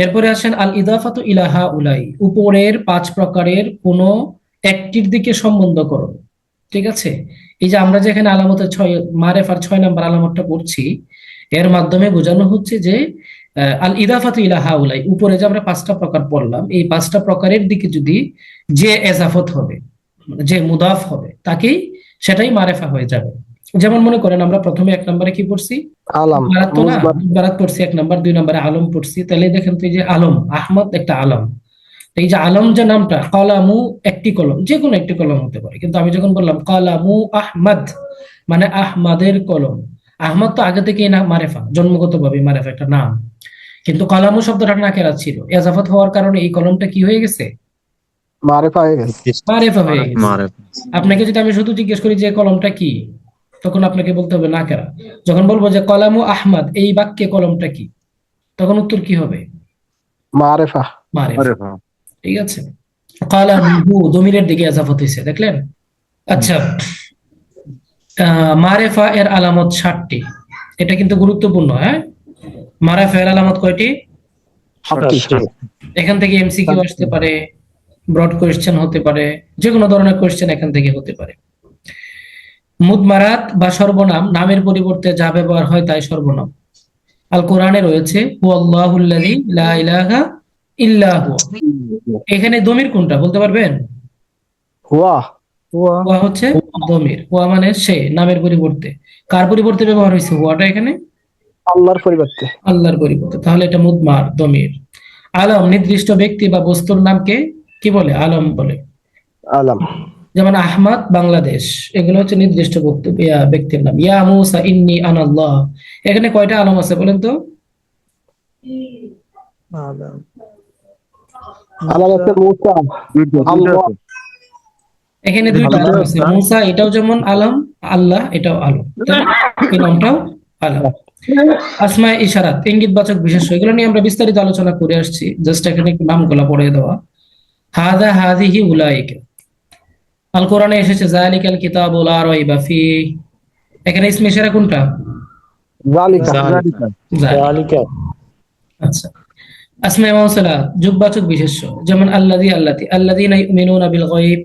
এরপরে আসেন আল ইদাফাতু ইলা হাউলাই, উপরের 5 প্রকারের কোন একটির দিকে সম্বন্ধকরণ। ঠিক আছে, এই যে আমরা যেখানে আলামতের 6 মারেফার 6 নম্বর আলামতটা পড়ছি, এর মাধ্যমে বোঝানো হচ্ছে যে আল ইদাফাতু ইলা হাউলাই, উপরে যে আমরা 5টা প্রকার পড়লাম, এই 5টা প্রকারের দিকে যদি যে এজাফত হবে, যে মুদাফ হবে, তাকেই সেটাই মারেফা হয়ে যাবে। যেমন মনে করেন আমরা প্রথমে 1 নম্বরে কি পড়ছি, আলাম বারাত তো না, মুজমার। বারাত পড়ছি 1 নম্বর, 2 নম্বরে আলম পড়ছি। তাহলে দেখেন তো, এই যে আলম, আহমদ একটা আলম। এই যে আলম যে নামটা, কলামু একটি কলম, যে কোনো একটি কলম হতে পারে, কিন্তু আমি যখন বললাম কলামু আহমদ, মানে আহমাদের কলম। আহমদ তো আগে থেকেই না মারেফা, জন্মগত ভাবে মারেফা একটা নাম, কিন্তু কলামু শব্দটা নাকেরা ছিল, এজাফত হওয়ার কারণে এই কলমটা কি হয়ে গেছে, মারিফা হয়ে গেছে। মারেফা হয়ে গেছে। মারে আপনাকে যদি আমি শুধু জিজ্ঞেস করি যে কলমটা কি, তখন আপনাকে বলতে হবে নাকেরা। যখন বলবো যে কলামু আহমদ, এই বাক্যে কলমটা কি, তখন উত্তর কি হবে, মারিফা। মারিফা। ঠিক আছে, কালামুহু দমিরের দিকে ইজাফত হয়েছে, দেখলেন। আচ্ছা, মারেফা এর আলামত 60টি। এটা কিন্তু গুরুত্বপূর্ণ, হ্যাঁ। মারেফা এর আলামত কয়টি? 60টি। এখান থেকে এমসিকিউ আসতে পারে, ব্রড কোয়েশ্চেন হতে পারে, যে কোনো ধরনের কোয়েশ্চেন এখান থেকে হতে পারে। মুদমারাত বা সর্বনাম, নামের পরিবর্তে যা ব্যবহার হয় তাই সর্বনাম। আল কোরআনে রয়েছে হুয়াল্লাহুল্লাযী লা ইলাহা ইল্লা হুয়া। এখানে দমির কোনটা বলতে পারবেন? হুয়া। হুয়া হচ্ছে দমির। হুয়া মানে সে, নামের পরিবর্তে। কার পরিবর্তে ব্যবহার হয়েছে হুয়াটা এখানে? আল্লাহর পরিবর্তে। আল্লাহর পরিবর্তে, তাহলে এটা মুদমার দমির। আলম নির্দিষ্ট ব্যক্তি বা বস্তুর নামকে কি বলে? আলম বলে। আলাম। যেমন আহমদ বাংলাদেশ, এগুলো হচ্ছে নির্দিষ্ট ব্যক্তির নাম। ইয়া মুসা ইন্নী আনাল্লাহ, এখানে কয়টা আলম আছে বলেন তো? আলাম হচ্ছে মুসা, আল্লাহ। এখানে 2টা আলম আছে। মুসা এটাও যেমন আলম, আল্লাহ এটাও আলম, তাই না? এই নামটাও আলম। আসমায়ে ইশারাত, ইঙ্গিতবাচক বিশেষ্য, এগুলো নিয়ে আমরা বিস্তারিত আলোচনা করে আসছি, জাস্ট এখানে একটু নামগুলো পড়ে দেওয়া। হাদা হাদিহি উলাইকা, আল কোরআনে এসেছে যালিকাল কিতাবু লা রাইবা ফিহি, এখানে ইসমে ইশারা কোনটা? যালিকা। যালিকা। আচ্ছা, আসমায়ে মাউসুলা যুগবাচক বিশেষ্য, যেমন আল্লাযী আল্লাতী, আল্লাযীনা ইউমিনুনা বিল গায়ব।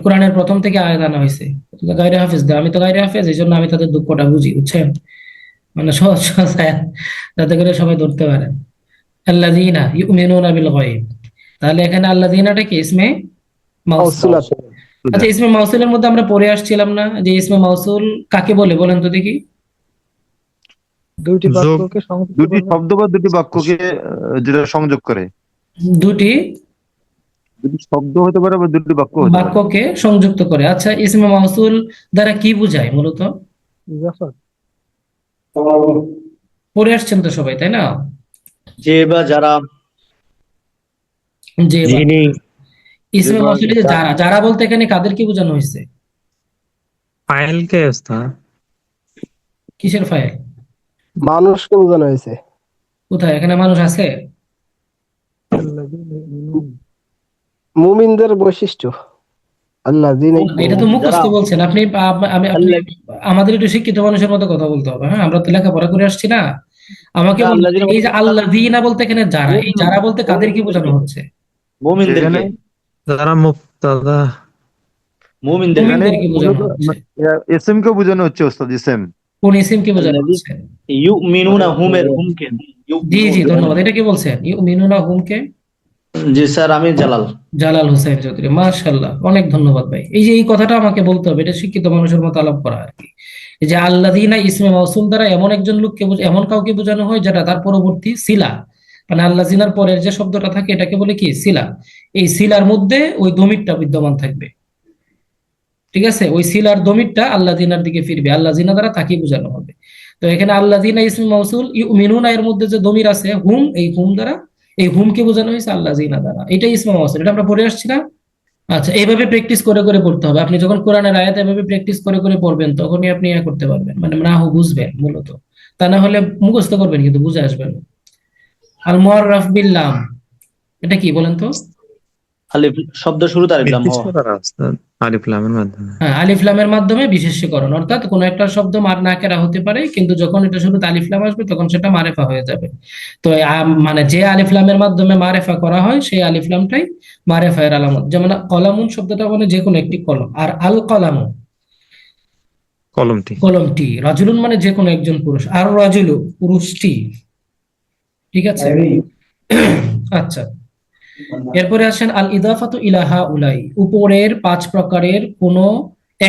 কোরআনের প্রথম থেকে আয়াত আনা হয়েছে। গায়রে হাফেজ দা, আমি তো গায়রে হাফেজ, এই জন্য আমি তাদের দুঃখটা বুঝি, বুঝছেন? মানে সহজ সহজ আয়াত, যাতে করে সবাই ধরতে পারে। আল্লাযীনা ইউমিনুনা বিল গায়ব, তাহলে এখানে আল্লাযীনাটা কি ইসমে মাউসুল। মাউসুলা। আচ্ছা, ইসমে মাউসুলের মধ্যে আমরা পড়ে আসছিলাম না যে ইসমে মাউসুল কাকে বলে, বলেন তো দেখি? দুইটি বাক্যকে দুটি শব্দ বা দুটি বাক্যকে যেটা সংযোগ করে। দুটি দুটি শব্দ হতে পারে বা দুটি বাক্য হতে পারে। বাক্যকে সংযুক্ত করে। আচ্ছা, ইসমে মাউসুল দ্বারা কি বোঝায় মূলত? পড়ে আসছেন তো সবাই, তাই না? যে বা যারা, যে বা। যিনি, ইসমে মাউসুলে যে যারা, যারা বলতে এখানে কাদেরকে বোঝানো হয়েছে? फाइल के था। কিসের ফাইল? মানুষকে বোঝানো হয়েছে। কোথায়? এখানে মানুষ আছে? মুমিনদের বৈশিষ্ট্য। আল্লাযীনা এটা তো মুখস্থ বলছেন আপনি। আপনি আমাদের একটু শিক্ষিত মানুষের মতো কথা বলতে হবে, হ্যাঁ। আমরা তো লেখাপড়া করে আসছি না। আমাকে এই যে আল্লাযীনা বলতে এখানে যারা, এই যারা বলতে কাদেরকে বোঝানো হচ্ছে? মুমিনদেরকে, जरा मुब्तदा, মুমিনদেরকে বোঝানো হচ্ছে। এসএম কে বোঝানো হচ্ছে ওস্তাদ, এসএম। কোন ইসিমকে বোঝানো হচ্ছে? ইউমিনুনা হুমের হুমকে। জি জি, ধন্যবাদ। এটা কি বলছেন? ইউমিনুনা হুমকে? জি স্যার, আমি জালাল। জালাল হোসেন চৌধুরী, মাশাআল্লাহ, অনেক ধন্যবাদ ভাই। এই যে এই কথাটা আমাকে বলতে হবে, এটা শিক্ষিত মানুষের মতো আলাপ করা আর কি। এই যে আল্লাযীনা ইসমে মাউসুল দ্বারা এমন একজন লোককে, এমন কাউকে বোঝানো হয় যেটা তার পরবর্তী সিলা, মানে আল্লাযীনার পরের যে শব্দটা থাকে এটাকে বলে কি? সিলা। এই সিলার মধ্যে ওই দমিরটা বিদ্যমান থাকবে। ঠিক আছে, ওই সিলার দমিরটা আল্লাযীনার দিকে ফিরবে, আল্লাযীনা দ্বারা তাকে বোঝানো হবে। তো এখানে আল্লাযীনা ইসমে মাউসুল, ইউমিনুনা এর মধ্যে যে দমির আছে হুম, এই হুম দ্বারা, এই হুমকে বোঝানো হয়েছে আল্লাযীনা দ্বারা। এটাই ইসমে মাউসুল, এটা আমরা পড়ে আসছি না? আচ্ছা, এইভাবে প্র্যাকটিস করে করে পড়তে হবে। আপনি যখন কোরআনের আয়াত এভাবে প্র্যাকটিস করে করে পড়বেন, তখনই আপনি ইয়া করতে পারবেন, মানে নাহু বুঝবেন মূলত। তা না হলে মুখস্থ করবেন কিন্তু বুঝে আসবেন না। আল মুআররাফ বিল লাম, এটা কি বলেন তো? আলিফ শব্দ শুরুতে আলিফ লাম হওয়া। আলিফ লামের মাধ্যমে। হ্যাঁ, আলিফ লামের মাধ্যমে বিশেষ্যীকরণ, অর্থাৎ কোনো একটা শব্দ নাকেরা হতে পারে, কিন্তু যখন এটা শুরুতে আলিফ লাম আসবে তখন সেটা মারেফা হয়ে যাবে। তো মানে যে আলিফ লামের মাধ্যমে মারেফা করা হয় সেই আলিফ লামটাই মারেফায়ের আলামত। যেমন কলামুন শব্দটা মানে যে কোনো একটি কলম, আর আল কলামু কলমটি। কলমটি, রাজুলুন মানে যে কোনো একজন পুরুষ, আর রাজুলু পুরুষটি। ঠিক আছে। আচ্ছা, এরপরে আসেন আল ইদাফাতু ইলা হাউলাই, উপরের 5 প্রকারের কোন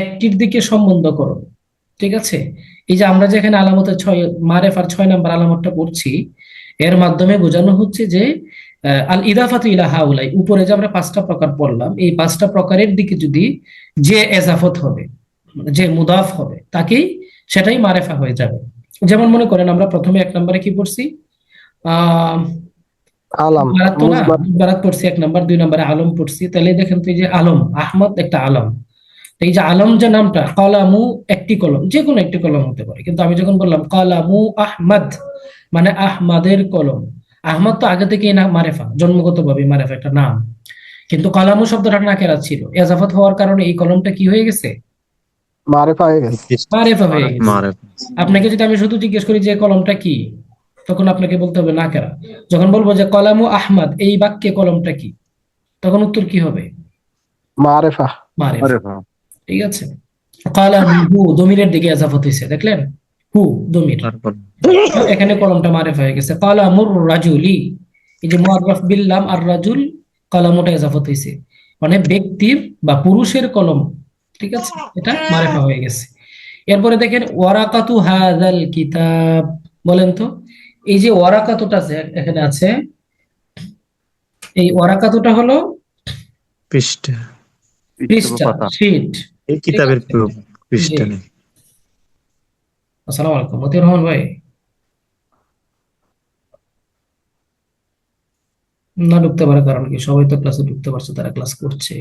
একটির দিকে সম্বন্ধ করো। ঠিক আছে। এই যে আমরা যেখানে আলামতের 6 মারেফার 6 নাম্বার আলামতটা পড়ছি, এর মাধ্যমে বোঝানো হচ্ছে যে আল ইদাফাতু ইলা হাউলাই, উপরে যে আমরা 5টা প্রকার পড়লাম, এই 5টা প্রকারের দিকে যদি যে এজাফত হবে, যে মুদাফ হবে, তাকেই সেটাই মারেফা হয়ে যাবে। যেমন মনে করেন আমরা প্রথমে 1 নম্বরে কি পড়ছি, আহ আলাম বারাত তো না, মুজমার বারাত পড়ছি 1 নাম্বার, 2 নম্বরে আলম পড়ছি। তাহলে দেখেন তো এই যে আলম, আহমদ একটা আলম। তো এই যে আলম যে নামটা, কলামু একটি কলম, যে কোনো একটি কলম হতে পারে, কিন্তু আমি যখন বললাম কলামু আহমদ মানে আহমদের কলম, আহমদ তো আগে থেকেই না মারেফা, জন্মগত ভাবে মারেফা একটা নাম, কিন্তু কলামু শব্দটা নাকেরা ছিল, এজাফত হওয়ার কারণে এই কলমটা কি হয়ে গেছে, মারেফা হয়ে গেছে। মারেফা হয়ে গেছে। মারেফা। আপনাকে যদি আমি শুধু জিজ্ঞেস করি যে কলমটা কি, তখন আপনাকে বলতে হবে নাকেরা। যখন বলবো যে কলামু আহমদ, এই বাক্যে কলমটা কি, তখন উত্তর কি হবে, মারেফা। মারিফা। আরে বাহ। ঠিক আছে। হু দমিরের দিকে এজাফত হয়েছে, দেখলেন, হু দমির, তারপর এখানে কলমটা মারিফা হয়ে গেছে। কালামুর রাজুলি, এই যে মুআররাফ বিল্লাম আর রাজুল, কলমটা এজাফত হয়েছে, মানে ব্যক্তির বা পুরুষের কলম। ঠিক আছে, এটা মারিফা হয়ে গেছে। এরপরে দেখেন ওয়ারাকাতু হাযাল কিতাব, বলেন তো এই যে ওয়ারাকাতুটা আছে এখানে আছে, এই ওয়ারাকাতুটা হলো পৃষ্ঠা, পৃষ্ঠা, পাতা। শীট। এই কিতাবের পৃষ্ঠা নেই। আসসালামু আলাইকুম মতিউর রহমান ভাই, না ঢুকতে পারে কারণ কি, সবাই তো ক্লাসে ঢুকতে পারছে, তারা ক্লাস করছে।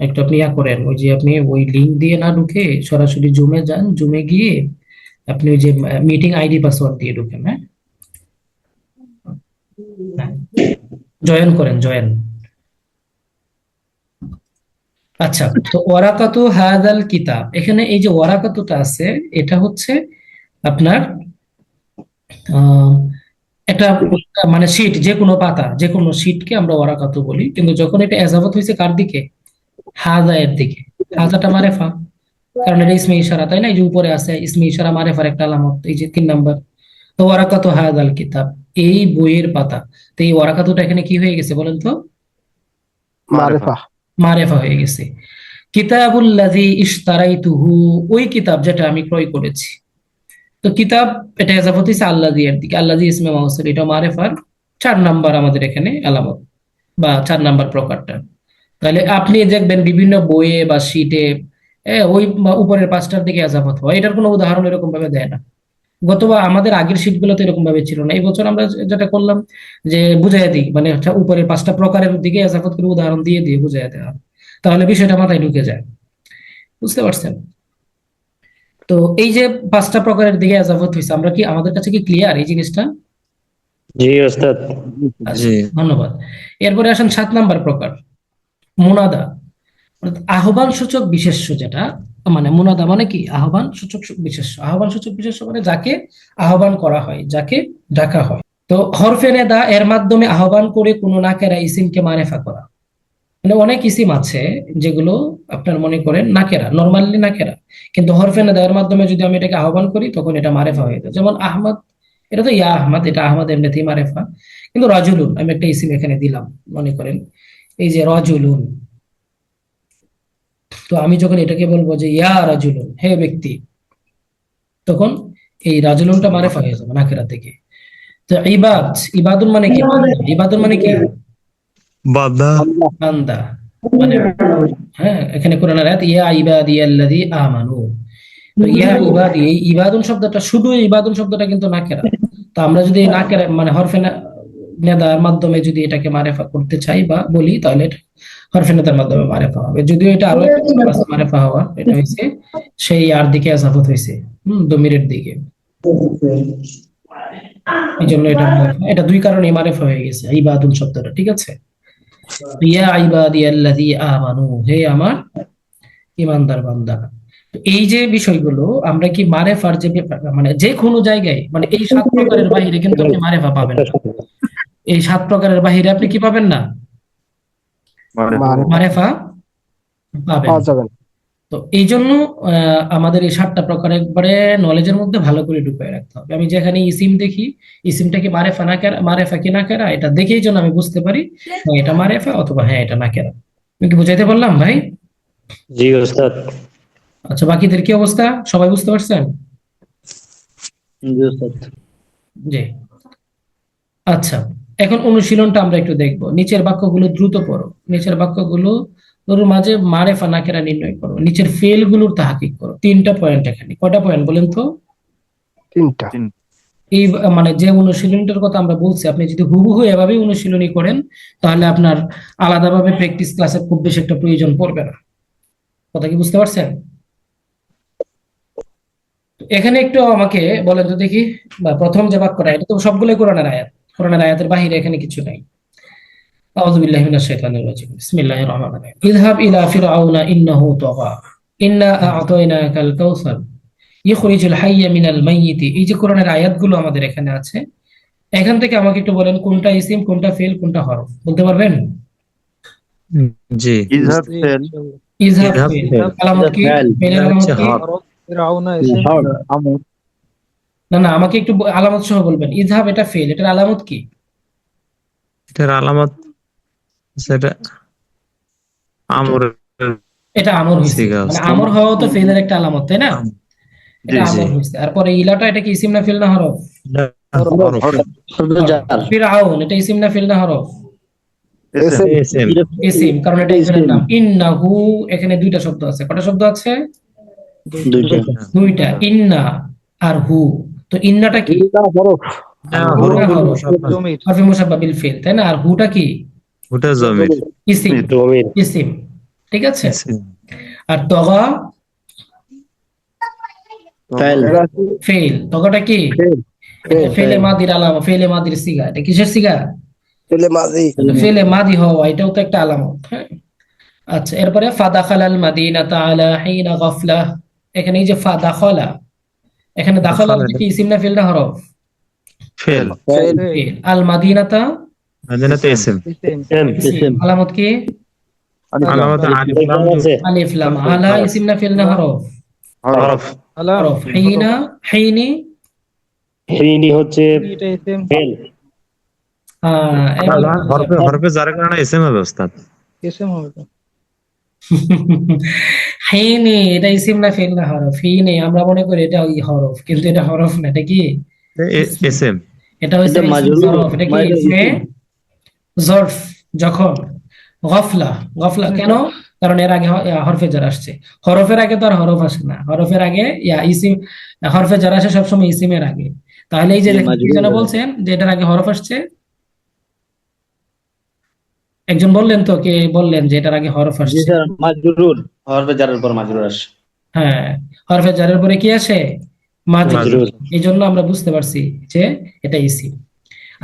একটু আপনি করেন, ওই যে আপনি ওই লিংক দিয়ে না ঢুকে সরাসরি জুমে যান, জুমে গিয়ে আপনি ওই যে মিটিং আইডি পাসওয়ার্ড দিয়ে ঢুকেন। হ্যাঁ, জয়েন করেন, জয়েন। আচ্ছা, তো ওয়ারাকাতু হাযাল কিতাব, এখানে এই যে ওয়ারাকাতুটা আছে, এটা হচ্ছে আপনার আহ একটা মানে শীট, যে কোনো পাতা, যে কোনো শীটকে আমরা ওয়ারাকাতু বলি, কিন্তু যখন এটা এজাফত হয়েছে কার দিকে, হাজা এর দিকে, হাজাটা মারেফা, কারণ এটা ইসমে ইশারা, তাই না, এই যে উপরে আছে ইসমে ইশারা মারেফার একটা আলামত, এই যে 3 নাম্বার। তো ওয়ারাকাতু হাযাল কিতাব, এই বইয়ের পাতা। তো এই ওয়ারাকাতুটা এখানে কি হয়ে গেছে বলেন তো, মারেফা। মারেফা হয়ে গেছে। কিতাবুল্লাযী ইশতারাইতুহু, ওই কিতাব যেটা আমি ক্রয় করেছি। তো কিতাব এটা এজাফত হইছে আল্লাযী এর দিকে, আল্লাযী ইসমে মাউসুল, এটা মারেফার 4 নাম্বার আমাদের এখানে আলামত বা 4 নাম্বার প্রকারটা। তাহলে আপনি দেখবেন বিভিন্ন বইয়ে বা শীটে ওই উপরের 5টার দিকে এজাফত হয়, এটার কোনো উদাহরণ এরকম ভাবে দেয় না। গতবার আমাদের আগের শীট গুলোতে এরকম ভাবে ছিল না, এই বছর আমরা যেটা করলাম যে বুঝাই দিই, মানে হচ্ছে উপরের 5টা প্রকারের দিকে এজাফত করে উদাহরণ দিয়ে দিয়ে বুঝাই দেওয়া, তাহলে বিষয়টা মাথায় ঢুকে যায়। বুঝতে পারছেন? তো এই যে 5টা প্রকারের দিকে এজাফত হয়েছে, আমরা কি, আমাদের কাছে কি ক্লিয়ার এই জিনিসটা? জি ওস্তাদ। আচ্ছা, জি। ধন্যবাদ। এরপরে আসেন 7 নাম্বার প্রকার, মুনাদা, অর্থাৎ আহ্বান সূচক বিশেষ্য, যেটা মানে মুনাদা মানে কি, আহ্বান সূচক বিশেষ্য। আহ্বান সূচক বিশেষ্য মানে যাকে আহ্বান করা হয়, যাকে ডাকা হয়। তো হরফে নেদা এর মাধ্যমে আহ্বান করে কোনো নাকেরা ইসিমকে মারেফা করা, মানে অনেক ইসিম আছে যেগুলো আপনার মনে করেন নাকেরা, নরমালি নাকেরা, কিন্তু হরফে নেদা এর মাধ্যমে যদি আমি এটাকে আহ্বান করি তখন এটা মারেফা হয়ে যায়। যেমন আহমদ, এটা তো ইয়া আহমদ, এটা আহমদ এমনিতেই মারেফা। কিন্তু রাজুলুন, আমি একটা ইসিম এখানে দিলাম, মনে করেন এই যে রাজুলুন, তো আমি যখন এটাকে বলবো যে ইয়া রাজুলুন, হে ব্যক্তি, তখন এই রাজুলুনটা মারেফা হয়ে যাবে নাকেরা থেকে। তো ইবাদ, ইবাদুন মানে কি, ইবাদুন মানে কি, বাদা। আল্লাহ। বান্দা, মানে হ্যাঁ, এখানে কোরআনের আয়াত ইয়া ইবাদিয়াল্লাযী আমানু। তো ইয়া ইবাদি, এই ইবাদুন শব্দটা, শুধু ইবাদুন শব্দটা কিন্তু নাকেরা। তো আমরা যদি নাকেরা মানে হরফে নেদার মাধ্যমে যদি এটাকে মারেফা করতে চাই বা বলি, তাহলে এটা হরফে নেদার মাধ্যমে মারেফা হবে। যদিও এটা আরো একটা মারেফা হওয়া, এটা হয়েছে সেই আর দিকে এজাফত হয়েছে, দমিরের দিকে, এই জন্য এটা মারেফা। এটা 2 কারণে মারেফা হয়ে গেছে ইবাদুন শব্দটা। ঠিক আছে। ইয়া ইবাদিয়াল্লাযী আমানু, হে আমার ইমানদার বান্দা। তো এই যে বিষয়গুলো আমরা কি মারেফার যে মানে যে কোনো জায়গায়, মানে এই 7 প্রকারের বাহিরে কিন্তু আপনি মারেফা পাবেন না। এই 7 প্রকারের বাহিরে আপনি কি পাবেন না? মারেফা। মারেফা পাবেন পাওয়া না। যাবে না। তো এই জন্য আমাদের এই 7টা প্রকার একবারে নলেজের মধ্যে ভালো করে ঢুকিয়ে রাখতে হবে। আমি যেখানে ইসিম দেখি, ইসিমটা কি মারেফা না কেরা, মারেফা কি না কেরা, এটা দেখেই যেন আমি বুঝতে পারি হ্যাঁ এটা মারেফা অথবা হ্যাঁ এটা না কেরা। আমি কি বুঝাইতে পারলাম ভাই? জি ওস্তাদ। আচ্ছা, বাকিদের কি অবস্থা, সবাই বুঝতে পারছেন? জি ওস্তাদ। জি। আচ্ছা, এখন অনুশীলনটা আমরা একটু দেখব। নিচের বাক্যগুলো দ্রুত পড়ো, নিচের বাক্যগুলো ওর মাঝে মারেফা নাকেরা নির্ণয় করো, নিচের ফেল গুলোর তাহকিক করো। 3টা পয়েন্ট এখানে, কয়টা পয়েন্ট বলেন তো? 3টা। এই মানে যে অনুশীলনটার কথা আমরা বলছি, আপনি যদি হুবহু এভাবে অনুশীলনী করেন তাহলে আপনার আলাদাভাবে প্র্যাকটিস ক্লাসের খুব বেশি একটা প্রয়োজন পড়বে না। কথা কি বুঝতে পারছেন? এখানে একটু আমাকে বলেন তো দেখি, বা প্রথম যে বাক্যটা, এটা তো সবগুলোই কোরআনের আয়াত, কোরআনের আয়াতের বাহিরে এখানে কিছু নাই। আউযু বিল্লাহি মিনাশ শাইতানির রাজিম, বিসমিল্লাহির রহমানির রহিম। ইযহাব ইলা ফিরআউনা ইন্নাহু তাগা ইন্না আ'তাইনাকাল কাউসার ইখরিজুল হাইয়্যা মিনাল মাইয়িতি। এই যে কোরআনের আয়াতগুলো আমাদের এখানে আছে, এখান থেকে আমাকে একটু বলেন কোনটা ইসিম, কোনটা ফেল, কোনটা হরফ, বলতে পারবেন? জি। ইজহাব ফেল। ইযহাব ইযহাব ফেল, ফেল। আলামত কি? ফেল। ফেলের আলামত কি? আমর। না না, আমাকে একটু আলামত সহ বলবেন। ইযহাব এটা ফেল, এটার আলামত কি? এটার আলামত সেটা আমর এটা আমর হয়েছে, সিগা মানে ওস্তাদ। আমর হওয়া তো ফেলের একটা আলামত, তাই না? জি এটা জি। আমর হয়েছে। আর পরে ইলাটা, এটা কি ইসিম না ফেল না হরফ? হরফ। ফিরআউন, এটা ইসিম না ফেল না হরফ? এসএম। এসএম। ইসিম, কারণ এটা একজনের নাম। ইন্নাহু, এখানে 2টা শব্দ আছে। কয়টা শব্দ আছে? দুইটা। 2টা, ইন্না আর হু। তো ইন্নাটা কি? হরফ। হুটা হরফ, হরফে মুশাব্বাহ বিল ফিল, তাই না? আর হুটা কি? ওটা জমির। ইসিম, জমির। ইসিম, ঠিক আছে। এসএম। আর তগা ফেল। ফেল, তগাটা কি? ফেল। এটা ফেলে মাদির আলামত, ফেলে মাদির সিগা। এটা কিসের সিগা? ফেলে মাজি। ফেলে মাদি হওয়া, এটাও তো একটা আলামত, হ্যাঁ। আচ্ছা, এরপরে ফাদাখালাল মাদিনাতা আলা হিনা গাফলা। এখানে এই যে ফাদাখালা, এখানে দাখালা কি ইসিম না ফেল না হরফ? ফেল। ফেল। ফেল। আল মাদিনাতা মাদিনাতে এসএম। ইসিম, আলামত কি? আলামত আলিফ লাম আলিফ লাম। আলা ইসিম না ফেল না হরফ? হরফ। হরফ। হিনা, হিনি, হিনি হচ্ছে ফেল। হরফে হরফে যার কারণে এসএম হবে ওস্তাদ। হিনি, এটা ইসিম না ফেল না হরফ? হিনি আমরা মনে করি এটা ওই হরফ, কিন্তু এটা হরফ না, এটা কি? এসএম। এটা হচ্ছে এটা ইসম মাজরুর, জরফ। এটা কি মাজরুর ইসমে ইসম। জরফ। যখন গফলা, গফলা কেন? কারণ এর আগে হরফে জার আসছে। হরফের আগে তো আর হরফ আসে না, হরফের আগে ইসিম, হরফে জার আসে সবসময় ইসিমের আগে। তাহলে এই যে জি, দেখেন, কি মাজরুর যেন হবে। বলছেন যে এটার আগে হরফ আসছে? একজন বললেন তো, কে বললেন যে এটার আগে হরফ জি আসছে? স্যার, মাজরুর। হরফে জারের পর মাজরুর আসে। হ্যাঁ, হরফে জারের পরে কি আসে? মাজি। মাজরুর। এই জন্য আমরা বুঝতে পারছি যে এটা ইসিম।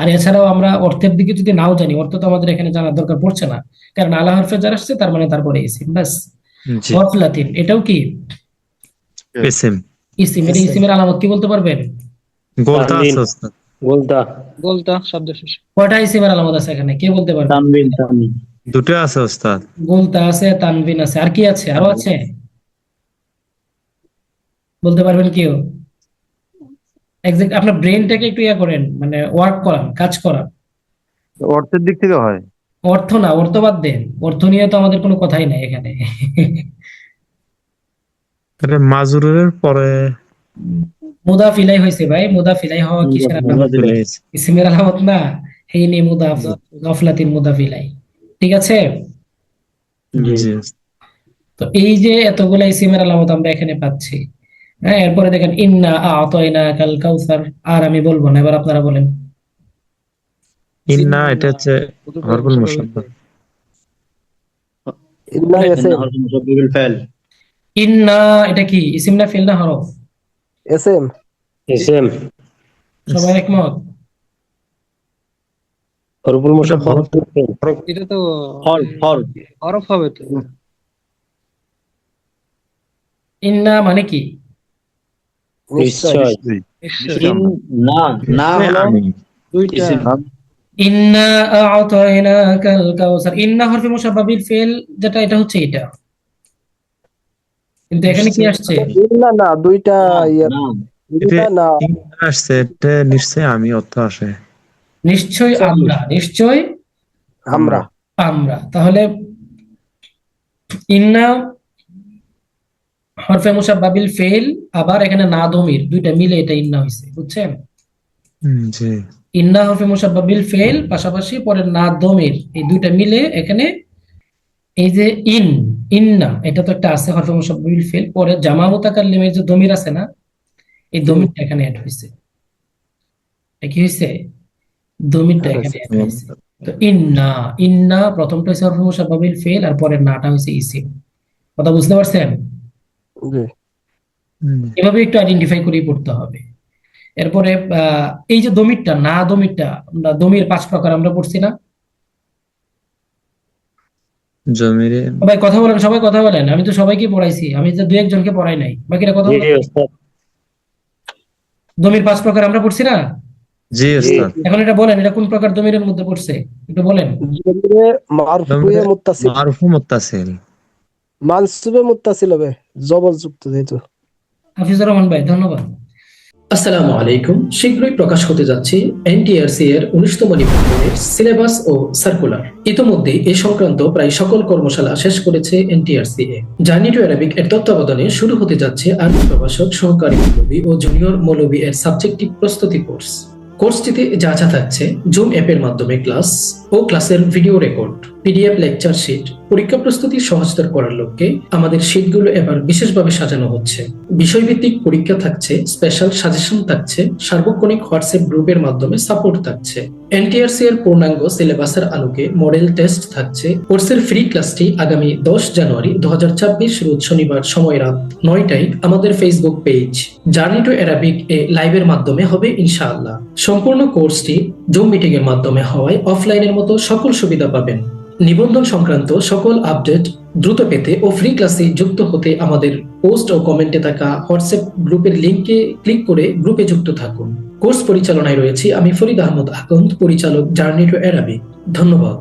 আর এছাড়াও আমরা অর্থের দিকে যদি নাও জানি, অর্থ তো আমাদের এখানে জানার দরকার পড়ছে না, কারণ আলা হরফে জার আসছে, তার মানে তারপরে ইসিম, ব্যাস। জি। গফলাতিন, এটাও কি এসএম। ইসিম? এটা ইসিমের আলামত কি বলতে পারবেন? গোলতা তানবিন। আছে ওস্তাদ। গোলতা। কয়টা ইসিমের আলামত আছে এখানে, কে বলতে পারবেন? তানবিন। দুটো আছে ওস্তাদ। গুলতা আছে, তানবিন আছে, আর কি আছে? আরো আছে, বলতে পারবেন কেউ? এক্সাক্ট আপনার ব্রেনটাকে একটু ইয়া করেন, মানে ওয়ার্ক করান, কাজ করান। অর্থের দিক থেকে হয়। অর্থ না, অর্থ বাদ দেন, অর্থ নিয়ে তো আমাদের কোনো কথাই নাই এখানে। তাহলে মাজরুরের পরে মুদাফ ইলাই হয়েছে ভাই, মুদাফ ইলাই হওয়া কিসের আলামত? ইসিমের আলামত না। হেইনি মুদাফ, গফলাতিন মুদাফ ইলাই, ঠিক আছে। জি। তো এই যে এতগুলা ইসিমের আলামত আমরা এখানে পাচ্ছি, হ্যাঁ। এরপরে দেখেন ইন্না আ'তাইনা কাল কাউসার। আর আমি বলবো না, এবার আপনারা বলেন। ইন্না এটা হচ্ছে হরফুল মুশাব্বাহ। ইন্না এসএম। হরফে মুশাব্বাহ বিল ফেল। ইন্না, এটা কি ইসিম না ফেল না হরফ? এসএম। ইসম। সবাই একমত? হরফুল মুসাব্বাহ এটা তো হরফ হরফ হবে তো। ইন্না মানে কি? নিশ্চয়। নিশ্চয়। নিশ্চয়। ইন না হলো আমি দুইটা ইসিম। ইন্না আ'তাইনাকাল কাউসার, ইন্না হরফে মুশাব্বাহ বিল ফেল যেটা, এটা হচ্ছে এটা, কিন্তু এখানে কি আসছে? না না দুইটা ইয়ে না দুইটা না আসছে, এটা নিশ্চয় আমি অর্থ আসে। নিশ্চয় আমরা, নিশ্চয় আমরা আমরা। তাহলে ইন্না হরফে মুশাব্বাহ বিল ফেল, আবার এখানে না দমির, দুইটা মিলে এটা ইন্না হইছে, বুঝছেন? জি ইন্না হরফে মুশাব্বাহ বিল ফেল পাশাপাশি পরে না দমির, এই দুইটা মিলে এখানে এই যে ইন্না, এটা তো একটা আছে হরফে মুশাব্বাহ বিল ফেল, পরে জামা মুতাকাল্লিমের যে দমির আছে না, এই দমিরটা এখানে অ্যাড হইছে। কি হইছে? দমিরটা এখানে অ্যাড হইছে। তো ইন্না প্রথমটা হইছে হরফে মুশাব্বাহ বিল ফেল, আর পরে নাটা হইছে ইসিম। কথা বুঝতে পারছেন? জি এভাবে একটু আইডেন্টিফাই করেই পড়তে হবে। এরপরে এই যে দমিরটা, না দমিরটা, আমরা দমির 5 প্রকার আমরা পড়ছি না? জমিরে সবাই কথা বলেন, সবাই কথা বলেন। আমি তো সবাইকে পড়াইছি, আমি তো 2-1 জনকে পড়াই নাই, বাকিরা কথা জি বলেন। ওস্তাদ। দমির 5 প্রকার আমরা পড়ছি না? জি ওস্তাদ। এখন এটা বলেন, এটা কোন প্রকার দমিরের মধ্যে পড়ছে একটু বলেন। জমিরে মারফুয়ে মুত্তাসিল, মারফু মুত্তাসিল, মানসুবে মুত্তাসিল হবে জবর যুক্ত যেহেতু। হাফিজুর রহমান ভাই, ধন্যবাদ। আসসালামু আলাইকুম। শীঘ্রই প্রকাশ হতে যাচ্ছে এনটিআরসি এর 19তম নিবন্ধনের সিলেবাস ও সার্কুলার। ইতোমধ্যে এ সংক্রান্ত প্রায় সকল কর্মশালা শেষ করেছে NTRC A. Journey to Arabic এর তত্ত্বাবধানে শুরু হতে যাচ্ছে আরবি প্রভাষক, সহকারী মৌলবি ও জুনিয়র মৌলবি এর সাবজেক্টিভ প্রস্তুতি কোর্স। কোর্সটিতে যা যা থাকছে: জুম অ্যাপের মাধ্যমে ক্লাস ও ক্লাসের video record, PDF lecture sheet. পরীক্ষা প্রস্তুতি সহজতর করার লক্ষ্যে আমাদের শিটগুলো এবার বিশেষভাবে সাজানো হচ্ছে। বিষয়ভিত্তিক পরীক্ষা থাকছে, স্পেশাল সাজেশন থাকছে, সার্বক্ষণিক হোয়াটসঅ্যাপ গ্রুপের মাধ্যমে সাপোর্ট থাকছে। এনটিআরসি এর পূর্ণাঙ্গ সিলেবাসের আলোকে মডেল টেস্ট থাকছে। কোর্সের ফ্রি ক্লাসটি আগামী 10 জানুয়ারি 2024 রোজ শনিবার সময় রাত 9টায় আমাদের Facebook page journey to Arabic এ লাইভের মাধ্যমে হবে ইনশাআল্লাহ। সম্পূর্ণ কোর্সটি জুম মিটিং এর মাধ্যমে হওয়ায় অফলাইনের মতো সকল সুবিধা পাবেন। নিবন্ধন সংক্রান্ত সকল আপডেট দ্রুত পেতে ও ফ্রি ক্লাসে যুক্ত হতে আমাদের পোস্ট ও কমেন্টে থাকা হোয়াটসঅ্যাপ গ্রুপের লিংকে ক্লিক করে গ্রুপে যুক্ত থাকুন। কোর্স পরিচালনায় রয়েছে আমি ফরিদ আহমদ আকন্দ, পরিচালক, জার্নি টু অ্যারাবিক। ধন্যবাদ।